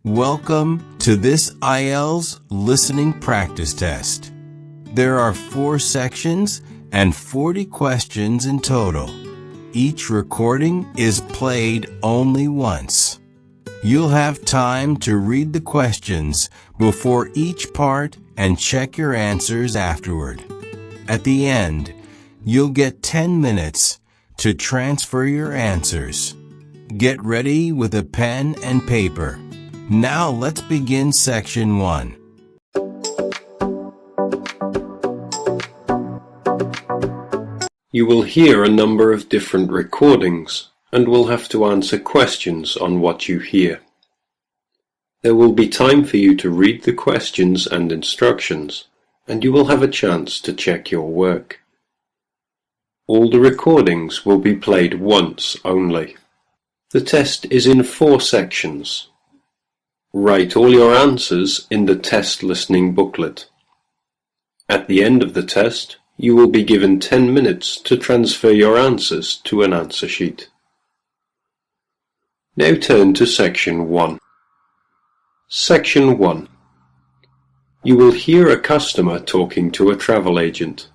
Welcome to this IELTS listening practice test. There are 4 sections and 40 questions in total. Each recording is played only once. You'll have time to read the questions before each part and check your answers afterward. At the end, you'll get 10 minutes to transfer your answers. Get ready with a pen and paper. Now let's begin section 1. You will hear a number of different recordings and will have to answer questions on what you hear. There will be time for you to read the questions and instructions, and you will have a chance to check your work. All the recordings will be played once only. The test is in 4 sections. Write all your answers in the test listening booklet. At the end of the test, you will be given 10 minutes to transfer your answers to an answer sheet. Now turn to Section 1. Section 1. You will hear a customer talking to a travel agent.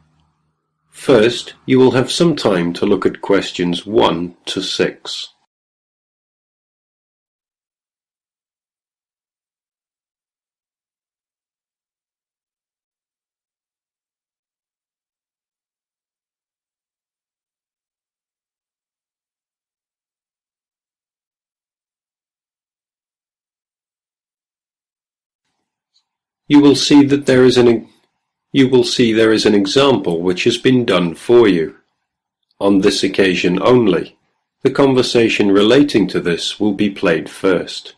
First, you will have some time to look at questions 1 to 6. You will see there is an example which has been done for you. On this occasion only, the conversation relating to this will be played first.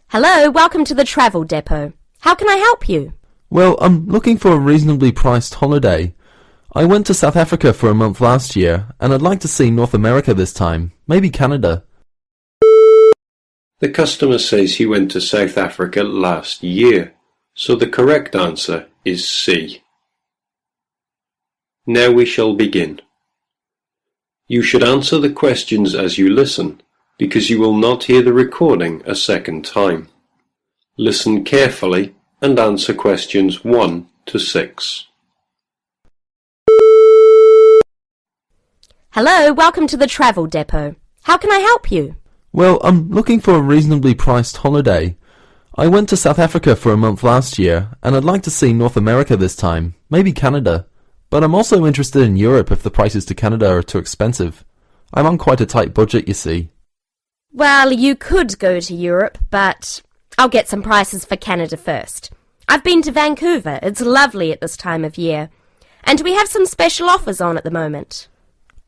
Hello, welcome to the travel depot. How can I help you? Well, I'm looking for a reasonably priced holiday. I went to South Africa for a month last year, and I'd like to see North America this time, maybe Canada. The customer says he went to South Africa last year, so the correct answer is C. Now we shall begin. You should answer the questions as you listen, because you will not hear the recording a second time. Listen carefully and answer questions 1 to 6. Hello, welcome to the travel depot. How can I help you? Well, I'm looking for a reasonably priced holiday. I went to South Africa for a month last year, and I'd like to see North America this time, maybe Canada. But I'm also interested in Europe if the prices to Canada are too expensive. I'm on quite a tight budget, you see. Well, you could go to Europe, but I'll get some prices for Canada first. I've been to Vancouver. It's lovely at this time of year. And we have some special offers on at the moment.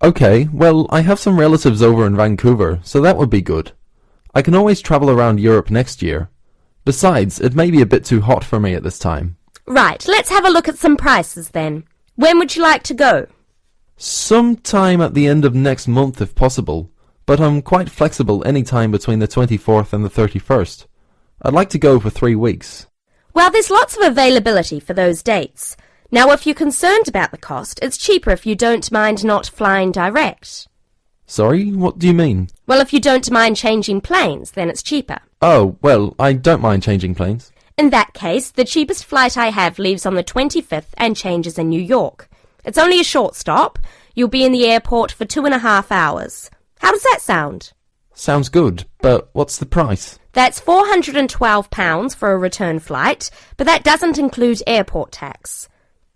Okay, well, I have some relatives over in Vancouver, so that would be good. I can always travel around Europe next year. Besides, it may be a bit too hot for me at this time. Right, let's have a look at some prices then. When would you like to go? Sometime at the end of next month if possible, but I'm quite flexible any time between the 24th and the 31st. I'd like to go for 3 weeks. Well, there's lots of availability for those dates. Now, if you're concerned about the cost, it's cheaper if you don't mind not flying direct. Sorry, what do you mean? Well, if you don't mind changing planes, then it's cheaper. Oh, well, I don't mind changing planes. In that case, the cheapest flight I have leaves on the 25th and changes in New York. It's only a short stop. You'll be in the airport for 2.5 hours. How does that sound? Sounds good, but what's the price? That's £412 for a return flight, but that doesn't include airport tax.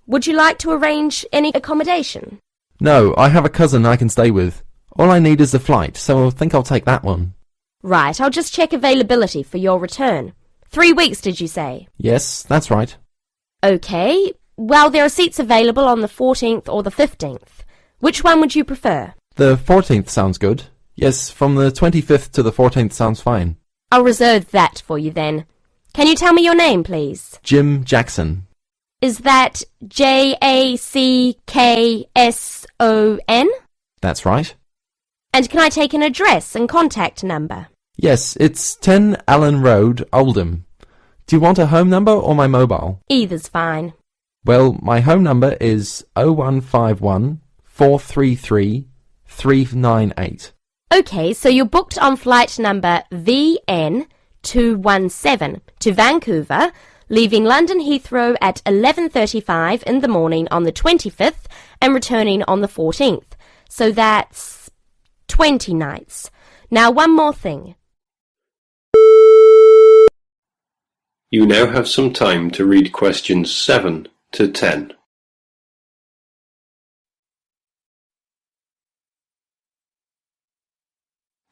Would you like to arrange any accommodation? No, I have a cousin I can stay with. All I need is the flight, so I think I'll take that one. Right, I'll just check availability for your return. 3 weeks, did you say? Yes, that's right. Okay, well, there are seats available on the 14th or the 15th. Which one would you prefer? The 14th sounds good. Yes, from the 25th to the 14th sounds fine. I'll reserve that for you then. Can you tell me your name, please? Jim Jackson. Is that Jackson? That's right. And can I take an address and contact number? Yes, it's 10 Allen Road, Oldham. Do you want a home number or my mobile? Either's fine. Well, my home number is 0151 433 398. Okay, so you're booked on flight number VN217 to Vancouver, leaving London Heathrow at 11:35 in the morning on the 25th and returning on the 14th. So that's 20 nights. Now one more thing. You now have some time to read questions 7 to 10.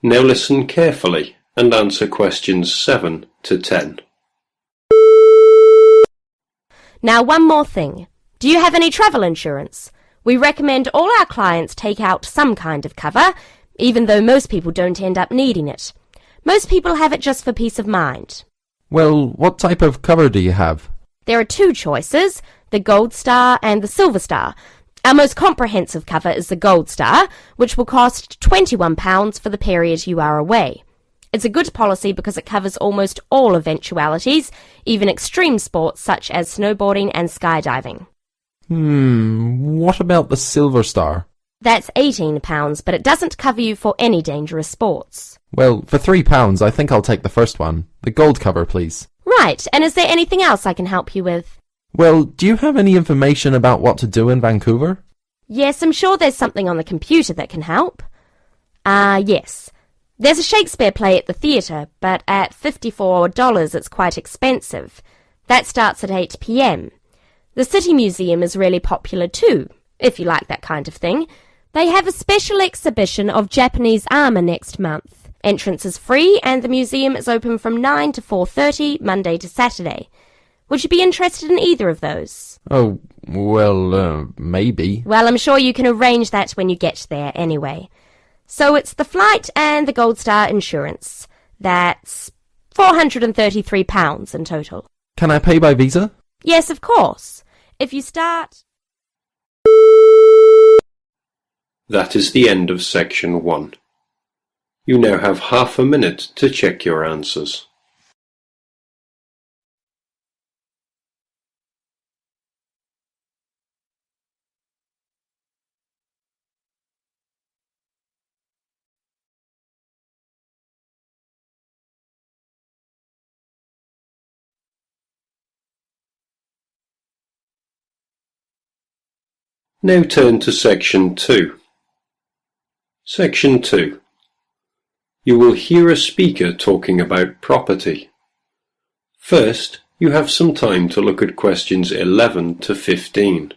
Now listen carefully and answer questions 7 to 10. Now one more thing. Do you have any travel insurance? We recommend all our clients take out some kind of cover, even though most people don't end up needing it. Most people have it just for peace of mind. Well, what type of cover do you have? There are two choices, the Gold Star and the Silver Star. Our most comprehensive cover is the Gold Star, which will cost £21 for the period you are away. It's a good policy because it covers almost all eventualities, even extreme sports such as snowboarding and skydiving. What about the Silver Star? That's £18, but it doesn't cover you for any dangerous sports. Well, for £3, I think I'll take the first one. The gold cover, please. Right, and is there anything else I can help you with? Well, do you have any information about what to do in Vancouver? Yes, I'm sure there's something on the computer that can help. Yes. There's a Shakespeare play at the theatre, but at $54 it's quite expensive. That starts at 8 p.m. The City Museum is really popular too, if you like that kind of thing. They have a special exhibition of Japanese armour next month. Entrance is free and the museum is open from 9 to 4:30, Monday to Saturday. Would you be interested in either of those? Oh, well, maybe. Well, I'm sure you can arrange that when you get there anyway. So it's the flight and the Gold Star insurance. That's £433 in total. Can I pay by Visa? Yes, of course. If you start... That is the end of section 1. You now have half a minute to check your answers. Now turn to section 2. Section 2. You will hear a speaker talking about property. First, you have some time to look at questions 11 to 15.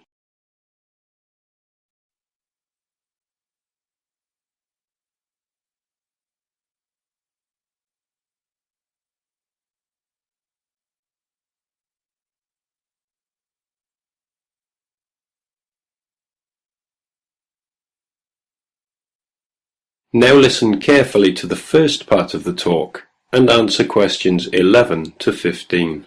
Now listen carefully to the first part of the talk and answer questions 11 to 15.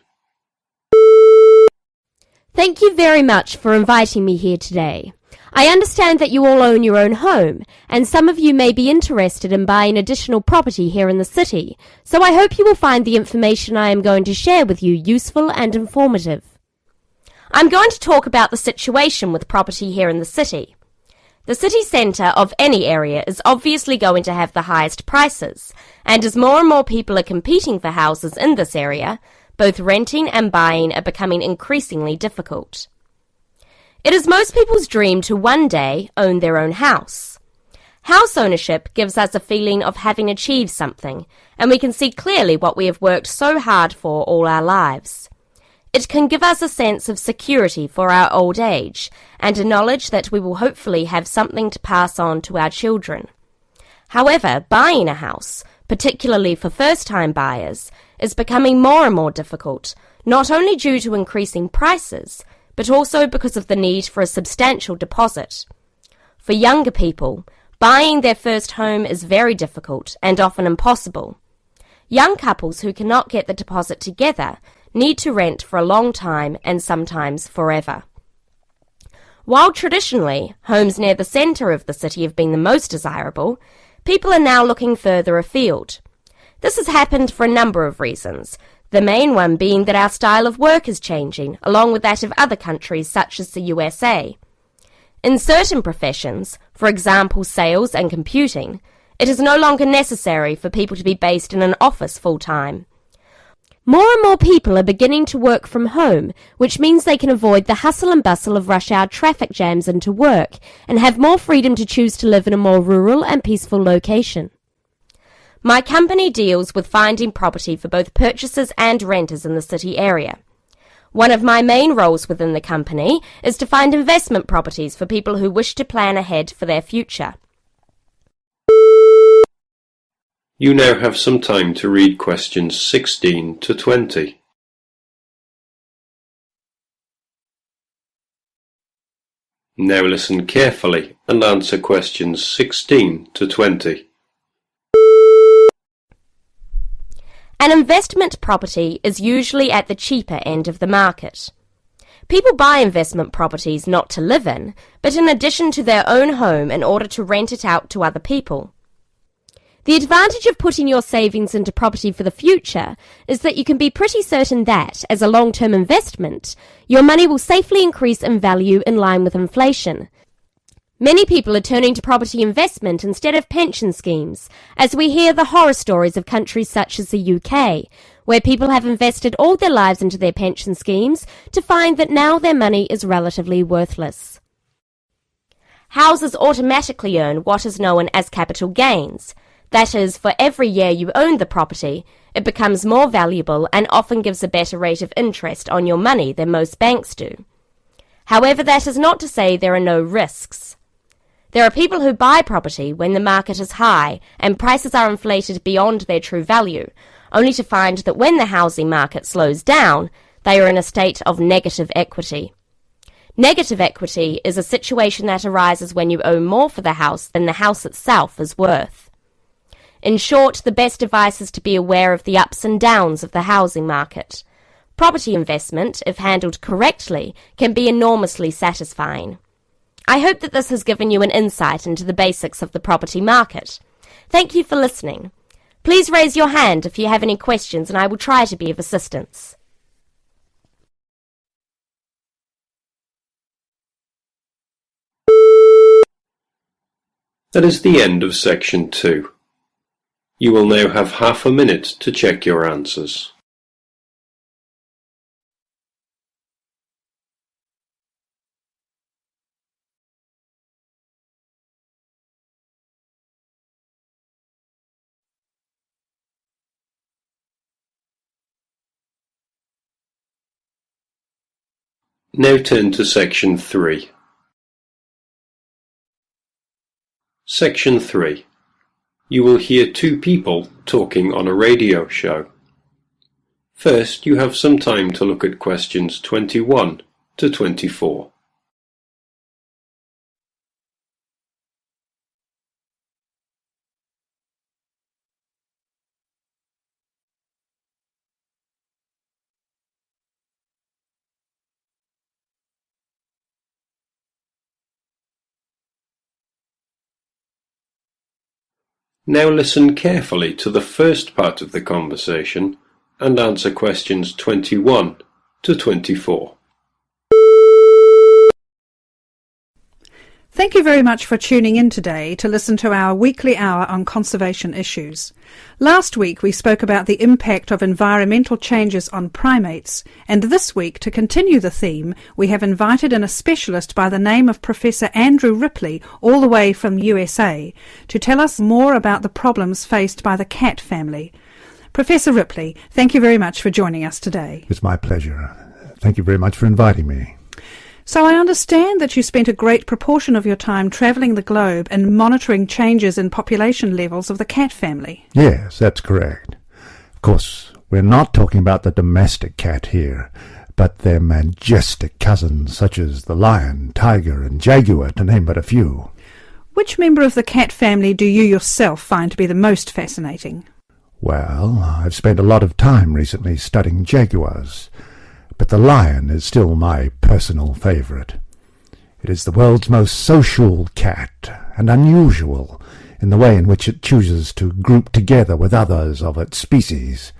Thank you very much for inviting me here today. I understand that you all own your own home, and some of you may be interested in buying additional property here in the city, so I hope you will find the information I am going to share with you useful and informative. I'm going to talk about the situation with property here in the city. The city centre of any area is obviously going to have the highest prices, and as more and more people are competing for houses in this area, both renting and buying are becoming increasingly difficult. It is most people's dream to one day own their own house. House ownership gives us a feeling of having achieved something, and we can see clearly what we have worked so hard for all our lives. It can give us a sense of security for our old age and a knowledge that we will hopefully have something to pass on to our children. However, buying a house, particularly for first-time buyers, is becoming more and more difficult, not only due to increasing prices, but also because of the need for a substantial deposit. For younger people, buying their first home is very difficult and often impossible. Young couples who cannot get the deposit together need to rent for a long time and sometimes forever. While traditionally homes near the centre of the city have been the most desirable, people are now looking further afield. This has happened for a number of reasons, the main one being that our style of work is changing, along with that of other countries such as the USA. In certain professions, for example sales and computing, It is no longer necessary for people to be based in an office full-time. More and more people are beginning to work from home, which means they can avoid the hustle and bustle of rush hour traffic jams into work and have more freedom to choose to live in a more rural and peaceful location. My company deals with finding property for both purchasers and renters in the city area. One of my main roles within the company is to find investment properties for people who wish to plan ahead for their future. You now have some time to read questions 16 to 20. Now listen carefully and answer questions 16 to 20. An investment property is usually at the cheaper end of the market. People buy investment properties not to live in, but in addition to their own home in order to rent it out to other people. The advantage of putting your savings into property for the future is that you can be pretty certain that, as a long-term investment, your money will safely increase in value in line with inflation. Many people are turning to property investment instead of pension schemes, as we hear the horror stories of countries such as the UK, where people have invested all their lives into their pension schemes to find that now their money is relatively worthless. Houses automatically earn what is known as capital gains. That is, for every year you own the property, it becomes more valuable and often gives a better rate of interest on your money than most banks do. However, that is not to say there are no risks. There are people who buy property when the market is high and prices are inflated beyond their true value, only to find that when the housing market slows down, they are in a state of negative equity. Negative equity is a situation that arises when you owe more for the house than the house itself is worth. In short, the best advice is to be aware of the ups and downs of the housing market. Property investment, if handled correctly, can be enormously satisfying. I hope that this has given you an insight into the basics of the property market. Thank you for listening. Please raise your hand if you have any questions and I will try to be of assistance. That is the end of section 2. You will now have half a minute to check your answers. Now turn to section 3. Section 3. You will hear two people talking on a radio show. First, you have some time to look at questions 21 to 24. Now listen carefully to the first part of the conversation and answer questions 21 to 24. Thank you very much for tuning in today to listen to our weekly hour on conservation issues. Last week we spoke about the impact of environmental changes on primates, and this week, to continue the theme, we have invited in a specialist by the name of Professor Andrew Ripley, all the way from USA, to tell us more about the problems faced by the cat family. Professor Ripley, thank you very much for joining us today. It's my pleasure. Thank you very much for inviting me. So I understand that you spent a great proportion of your time travelling the globe and monitoring changes in population levels of the cat family. Yes, that's correct. Of course, we're not talking about the domestic cat here, but their majestic cousins such as the lion, tiger and jaguar, to name but a few. Which member of the cat family do you yourself find to be the most fascinating? Well, I've spent a lot of time recently studying jaguars, but the lion is still my personal favourite. It is the world's most social cat, and unusual in the way in which it chooses to group together with others of its species.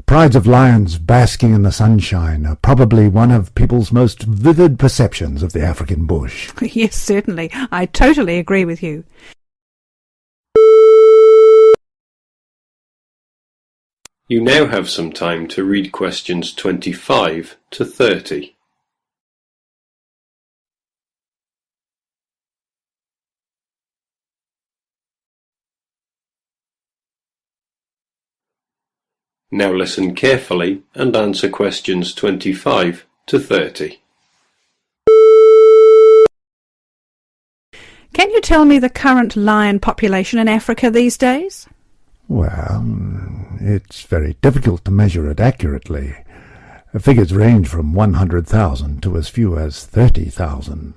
Prides of lions basking in the sunshine are probably one of people's most vivid perceptions of the African bush. Yes, certainly. I totally agree with you. You now have some time to read questions 25 to 30. Now listen carefully and answer questions 25 to 30. Can you tell me the current lion population in Africa these days? Well, it's very difficult to measure it accurately. Figures range from 100,000 to as few as 30,000.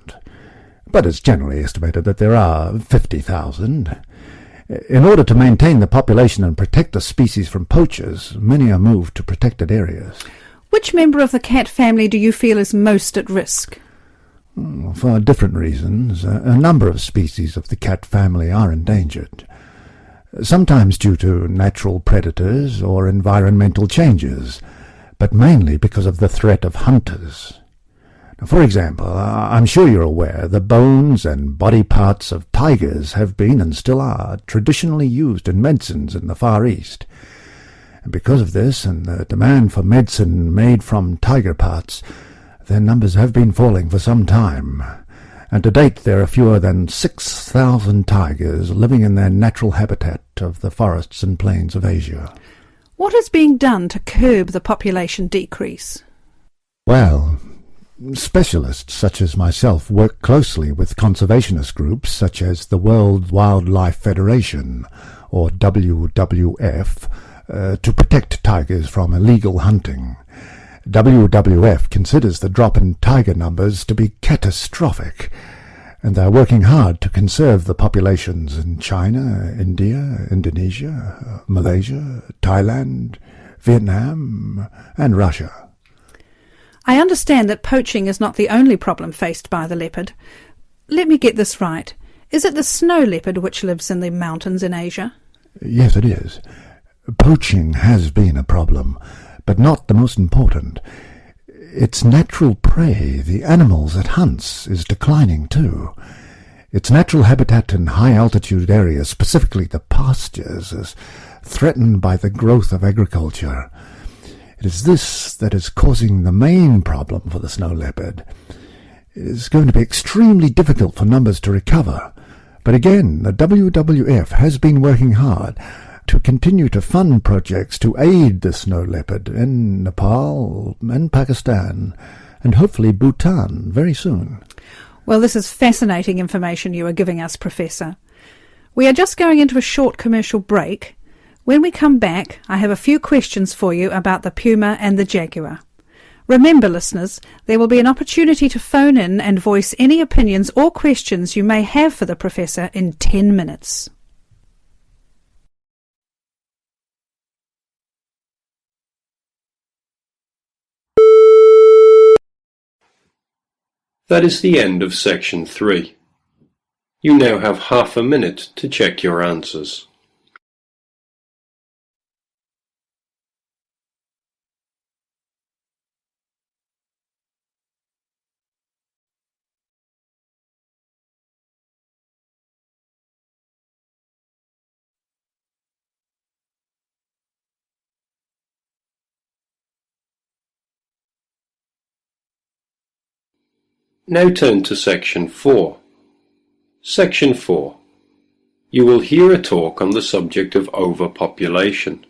But it's generally estimated that there are 50,000. In order to maintain the population and protect the species from poachers, many are moved to protected areas. Which member of the cat family do you feel is most at risk? For different reasons, a number of species of the cat family are endangered, sometimes due to natural predators or environmental changes, but mainly because of the threat of hunters. For example, I'm sure you're aware the bones and body parts of tigers have been and still are traditionally used in medicines in the Far East. And because of this and the demand for medicine made from tiger parts, their numbers have been falling for some time, and to date there are fewer than 6,000 tigers living in their natural habitat of the forests and plains of Asia. What is being done to curb the population decrease? Well, specialists such as myself work closely with conservationist groups such as the World Wildlife Federation, or WWF, to protect tigers from illegal hunting. WWF considers the drop in tiger numbers to be catastrophic, and they are working hard to conserve the populations in China, India, Indonesia, Malaysia, Thailand, Vietnam, and Russia. I understand that poaching is not the only problem faced by the leopard. Let me get this right. Is it the snow leopard which lives in the mountains in Asia? Yes, it is. Poaching has been a problem, but not the most important. Its natural prey, the animals it hunts, is declining too. Its natural habitat in high-altitude areas, specifically the pastures, is threatened by the growth of agriculture. It is this that is causing the main problem for the snow leopard. It is going to be extremely difficult for numbers to recover, but again, the WWF has been working hard to continue to fund projects to aid the snow leopard in Nepal and Pakistan, and hopefully Bhutan very soon. Well, this is fascinating information you are giving us, Professor. We are just going into a short commercial break. When we come back, I have a few questions for you about the puma and the jaguar. Remember, listeners, there will be an opportunity to phone in and voice any opinions or questions you may have for the Professor in 10 minutes. That is the end of section 3. You now have half a minute to check your answers. Now turn to section 4. Section 4. You will hear a talk on the subject of overpopulation.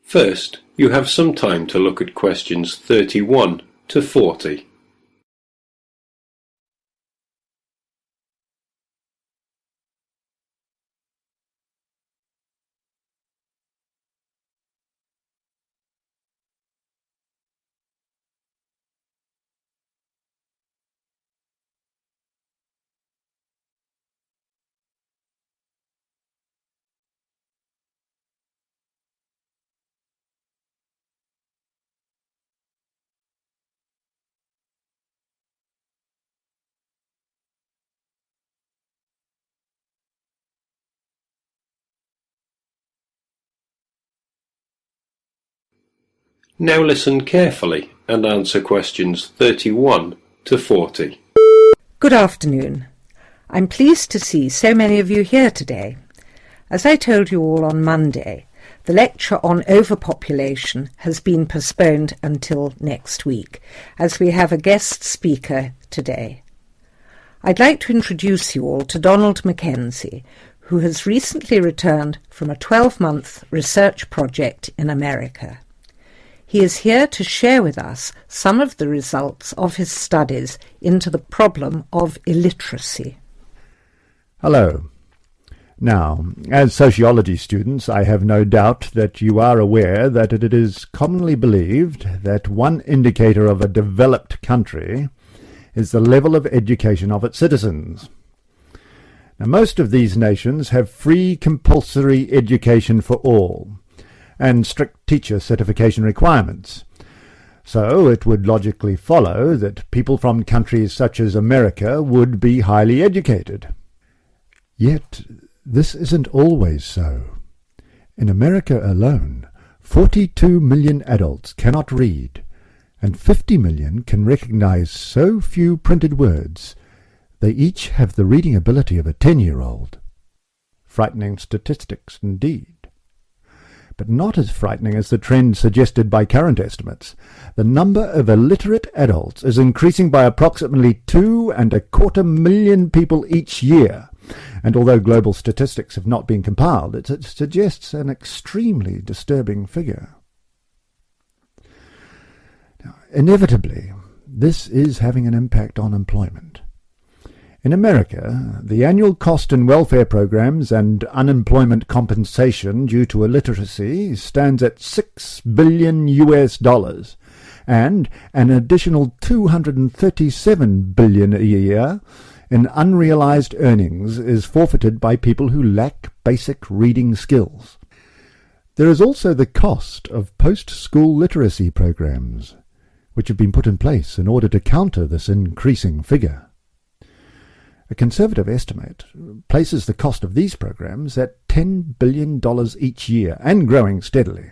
First, you have some time to look at questions 31 to 40. Now listen carefully and answer questions 31 to 40. Good afternoon. I'm pleased to see so many of you here today. As I told you all on Monday, The lecture on overpopulation has been postponed until next week, as we have a guest speaker today. I'd like to introduce you all to Donald Mackenzie, who has recently returned from a 12-month research project in America. He is here to share with us some of the results of his studies into the problem of illiteracy. Hello. Now, as sociology students, I have no doubt that you are aware that it is commonly believed that one indicator of a developed country is the level of education of its citizens. Now, most of these nations have free compulsory education for all, and strict teacher certification requirements. So it would logically follow that people from countries such as America would be highly educated. Yet this isn't always so. In America alone, 42 million adults cannot read, and 50 million can recognize so few printed words they each have the reading ability of a 10-year-old. Frightening statistics indeed. But not as frightening as the trend suggested by current estimates. The number of illiterate adults is increasing by approximately 2.25 million people each year, and although global statistics have not been compiled, it suggests an extremely disturbing figure. Now, inevitably, this is having an impact on employment. In America, the annual cost in welfare programs and unemployment compensation due to illiteracy stands at $6 billion and an additional $237 billion a year in unrealized earnings is forfeited by people who lack basic reading skills. There is also the cost of post-school literacy programs, which have been put in place in order to counter this increasing figure. A conservative estimate places the cost of these programs at $10 billion each year and growing steadily.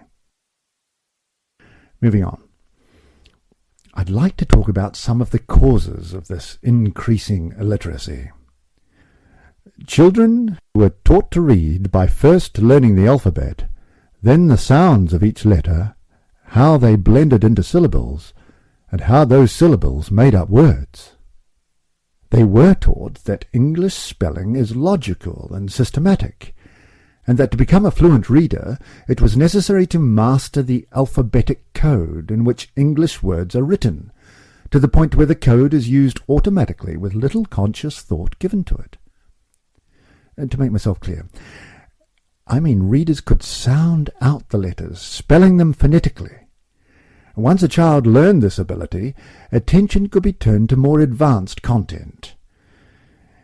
Moving on. I'd like to talk about some of the causes of this increasing illiteracy. Children were taught to read by first learning the alphabet, then the sounds of each letter, how they blended into syllables, and how those syllables made up words. They were taught that English spelling is logical and systematic, and that to become a fluent reader it was necessary to master the alphabetic code in which English words are written, to the point where the code is used automatically with little conscious thought given to it. And to make myself clear, I mean readers could sound out the letters, spelling them phonetically. Once a child learned this ability, attention could be turned to more advanced content.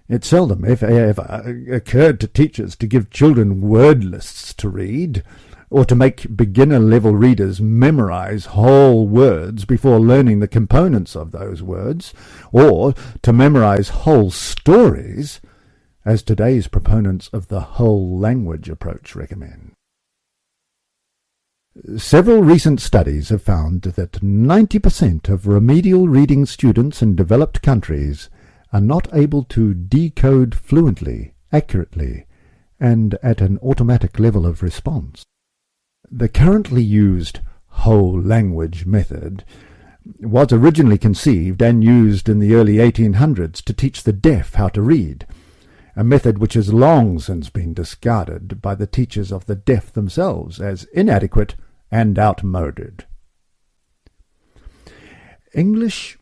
It seldom, if ever, occurred to teachers to give children word lists to read, or to make beginner-level readers memorize whole words before learning the components of those words, or to memorize whole stories, as today's proponents of the whole language approach recommend. Several recent studies have found that 90% of remedial reading students in developed countries are not able to decode fluently, accurately, and at an automatic level of response. The currently used whole language method was originally conceived and used in the early 1800s to teach the deaf how to read, a method which has long since been discarded by the teachers of the deaf themselves as inadequate and outmoded. English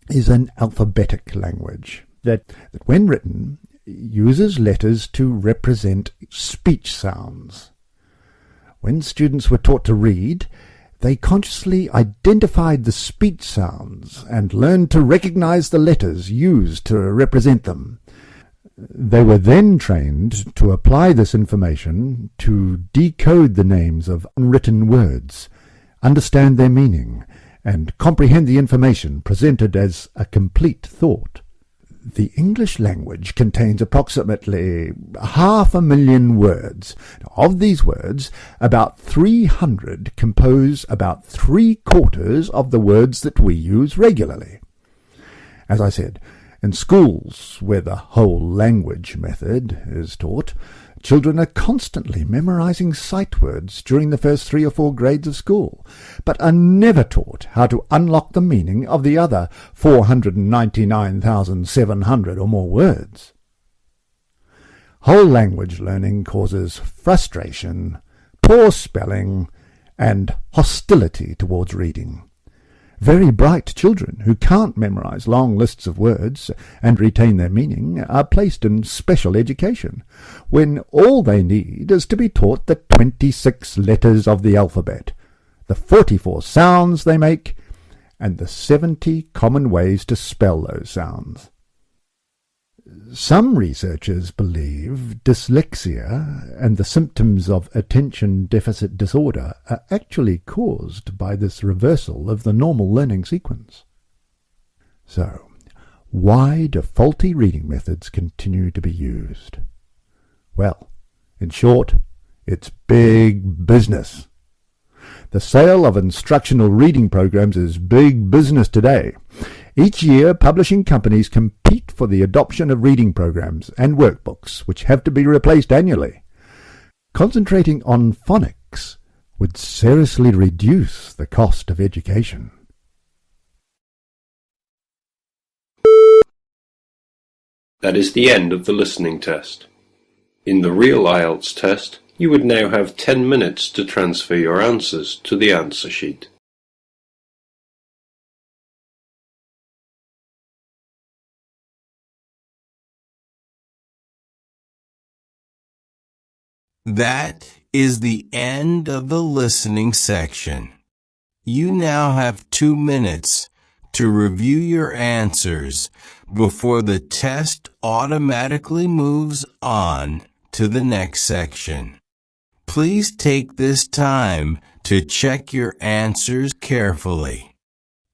is an alphabetic language that when written, uses letters to represent speech sounds. When students were taught to read, they consciously identified the speech sounds and learned to recognize the letters used to represent them. They were then trained to apply this information to decode the names of unwritten words, understand their meaning, and comprehend the information presented as a complete thought. The English language contains approximately 500,000 words. Of these words, about 300 compose about 3/4 of the words that we use regularly. As I said, in schools where the whole language method is taught, Children are constantly memorizing sight words during the first 3 or 4 grades of school, but are never taught how to unlock the meaning of the other 499,700 or more words. Whole language learning causes frustration, poor spelling, and hostility towards reading. Very bright children who can't memorize long lists of words and retain their meaning are placed in special education, when all they need is to be taught the 26 letters of the alphabet, the 44 sounds they make, and the 70 common ways to spell those sounds. Some researchers believe dyslexia and the symptoms of attention deficit disorder are actually caused by this reversal of the normal learning sequence. So, why do faulty reading methods continue to be used? Well, in short, it's big business. The sale of instructional reading programs is big business today. Each year, publishing companies compete for the adoption of reading programs and workbooks, which have to be replaced annually. Concentrating on phonics would seriously reduce the cost of education. That is the end of the listening test. In the real IELTS test, you would now have 10 minutes to transfer your answers to the answer sheet. That is the end of the listening section. You now have 2 minutes to review your answers before the test automatically moves on to the next section. Please take this time to check your answers carefully.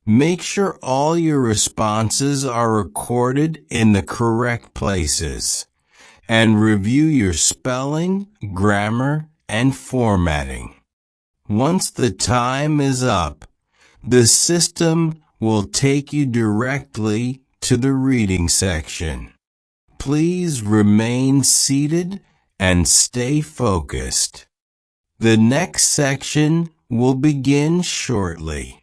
Make sure all your responses are recorded in the correct places, and review your spelling, grammar, and formatting. Once the time is up, the system will take you directly to the reading section. Please remain seated and stay focused. The next section will begin shortly.